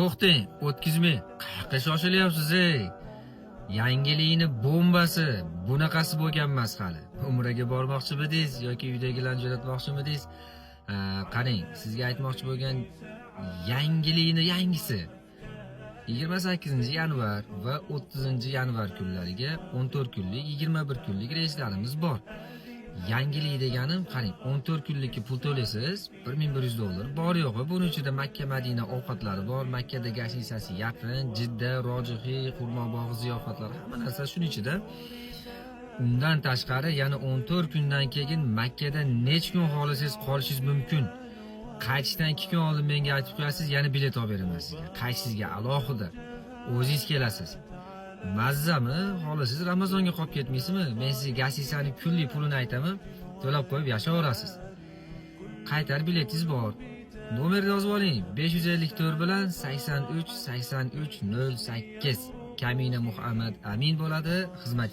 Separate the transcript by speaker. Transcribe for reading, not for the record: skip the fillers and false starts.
Speaker 1: To'xtang, o'tkazmang. Qayerga shoshilyapsiz ey? Yangilikni bombasi bunaqasi bo'lgan emas hali. Umraga bormoqchimidingiz yoki uydagilarni jo'natmoqchimidingiz? Qarang, sizga aytmoqchi bo'lgan yangilikni yangisi 28-yanvar va 30-yanvar kunlariga 14 kunlik, 21 kunlik reyslarimiz bor. Yangilik deganim, qarang, 14 kunlikka pul to'laysiz, $1100. Bor yo'g'i buning ichida Makka, Madina ovqatlari bor, Makkada gashisasi yaqin, Jidda, Rojixiy, Qurbonbog' ziyofatlari, hamma narsa shuning ichida. Undan tashqari yana 14 kundan keyin Makkada necha kun xohlasangiz qolishingiz mumkin. Qaytishdan 2 kun oldin menga aytib qo'yasiz, yana bilet olib beraman sizga. Qaytishingizga alohida o'zingiz kelasiz. Mazzami? Xohlasangiz Ramazonga qolib ketmaysizmi? Men sizga gasisani kunlik pulini aytaman, to'lab qo'yib yashayverasiz. Qaytar biletingiz bor. Nomerni yozib oling. 554 bilan 83 83 08. Kamina Muhammad Amin bo'ladi. Xizmat